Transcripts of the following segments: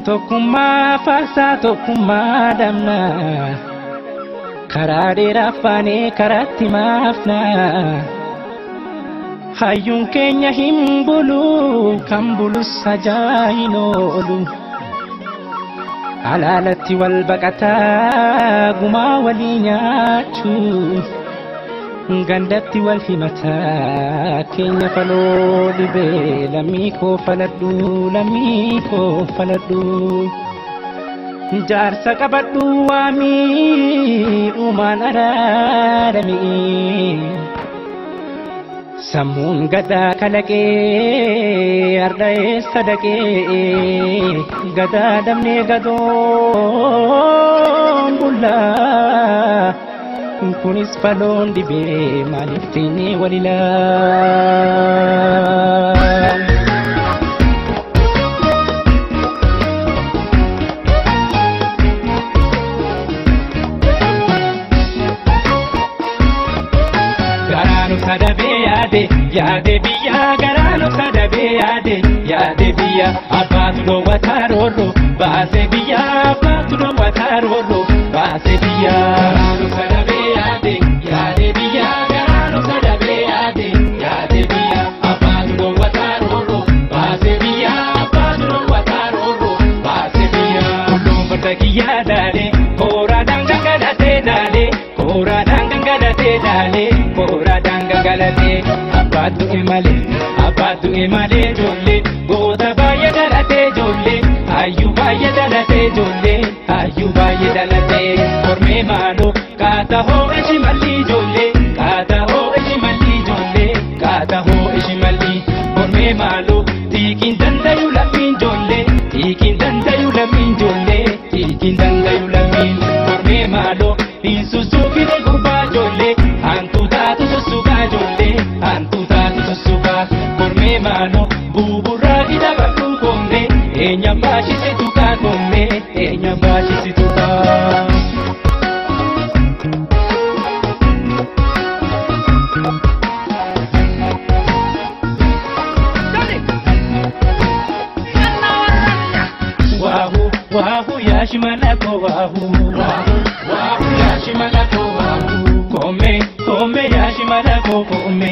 Tokkummaa faarsaa tokkummaa damna karaa dheeraa faanee karaatti maafna hayyuun keenya hin bulu kan bulus ajaa'iin oolu alaalatti wal baqataa gumaa walii nyaachuu gandatti wal himataa keenya faloo dhibee lammii koo faladhu jaarsa qabadhu waamii uumaan araadamii sammuun gadaa kalaqee arda'ee sadaqee gadaa damnee gadoon bullaa kunis faloon dhibee maaliif teenyee walilaa garaanu sadabee yaade biyya garaanu sadabee yaade biyya abbaatu dhoowwataa roorro baase biyya abbaatu dhoowwataa roorro baase biyya garaanu sadabee yaade biyya garaanu sadabee yaade biyya abbaatu dhoowwataa roorro baase biyya abbaatu dhoowwataa roorro baase biyya kulluun farda kiyyaa daale kooraadhaan gangalatee daale kooraadhaan gangalatee daale kooraadhaan gangalatee abbaatu imale jolle goota baay'ee dhalatee jolle hayyuu baay'ee dhalatee jolle hayyuu baay'ee dhalatee kormee maaloo kaata hoo ishi malli jolle kaata hoo ishi malli jolle kaata hoo ishi malli kormee maaloo tiikiin dandayu lammiin jolle tiikiin dandayu lammiin jolle tiikiin dandayu lammiin kormee maaloo dhiinsusuufine gurbaa jolle hantu taatu sussukaa jolle hantu taatu sussukaa kormee maaloo buburraa ida bakku komne eenyaan baashisitu kaa komne eenyaan baashisitu kaa. Wahu yashimalako wahu yashimalako wahu kome yashimalako kome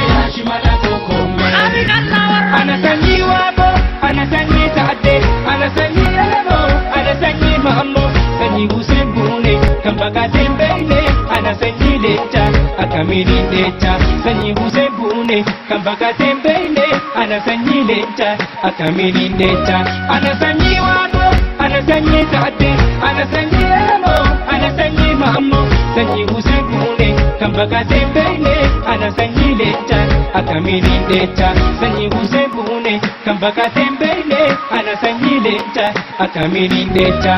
yashimalako kome anasanyi wabo anasanyi taade anasanyi elemo anasanyi mammo sanyi usembune kambaka tembele anasanyi lecha akamiri lecha sanyi usembune kambaka tembele anasanyi lecha akamiri lecha anasanyi wabo anasanyi taade anasanyi elemo anasanyi mammo sanyi usembune kambaka tembele anasanyi lecha akamiri lecha sanyi usembune kambaka tembele anasanyi lecha akamiri lecha.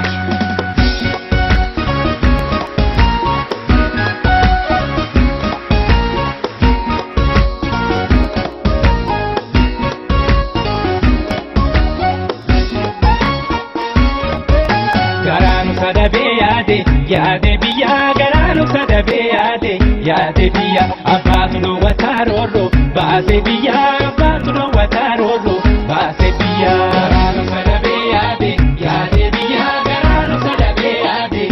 Yaade biyya garaanu sadabee yaade biyya abbaatu dhoowwataa roorro baase biyya abbaatu dhoowwataa roorro baase biyya garaanu sadabee yaade biyya garaanu sadabee yaade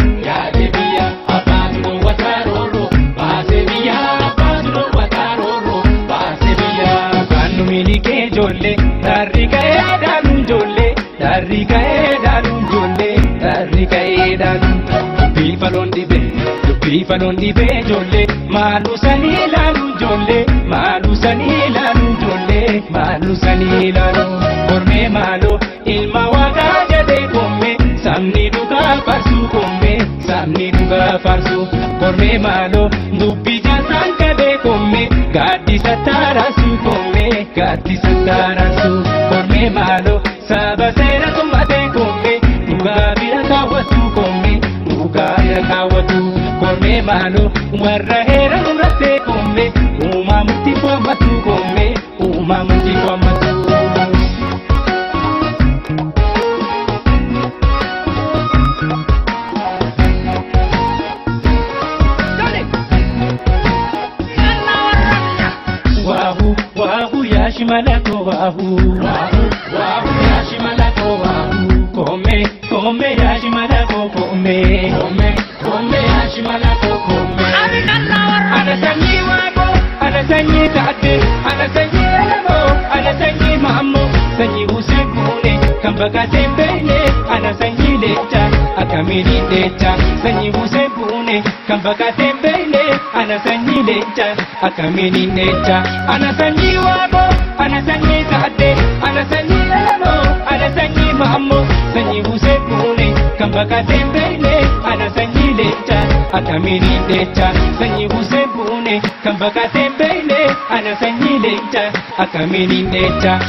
biyya abbaatu dhoowwataa roorro baase biyya abbaatu dhoowwataa roorro baase biyya kannu milikee jolle darri ka'ee dhaaluun jolle darri ka'ee dhaaluun jolle darri ka'ee dhaaluun. Falon dibe jolle malu sani lalu jolle malu sani lalu jolle malu sani lalu korme malu ilma waga jade komme samni duga farsu komme samni duga farsu korme malu dubbi jasan kade komme gadi satara su komme gadi satara su korme malu saba sera tumate komme duga bira kawatu komme duga bira kawatu korme mano warra hera nurate komme uma muti kwa matu komme uma muti kwa matu wahu yashimalako wahu yashimalako wahu kome yashimala kome kome yashimala kome ana sanyi wako ana sanyi taate ana sanyi elmo ana sanyi mammo sanyi usekune kambaka tembele ana sanyi lecha akamili lecha sanyi usekune kambaka tembele ana sanyi lecha akamili lecha ana sanyi wako ana sanyi taate ana sanyi elmo ana sanyi mammo sanyi usekune kambaka tembele ana sanyi lecha akamili lecha sanyi usekune kambaka tembele ana sanyi lecha akamili lecha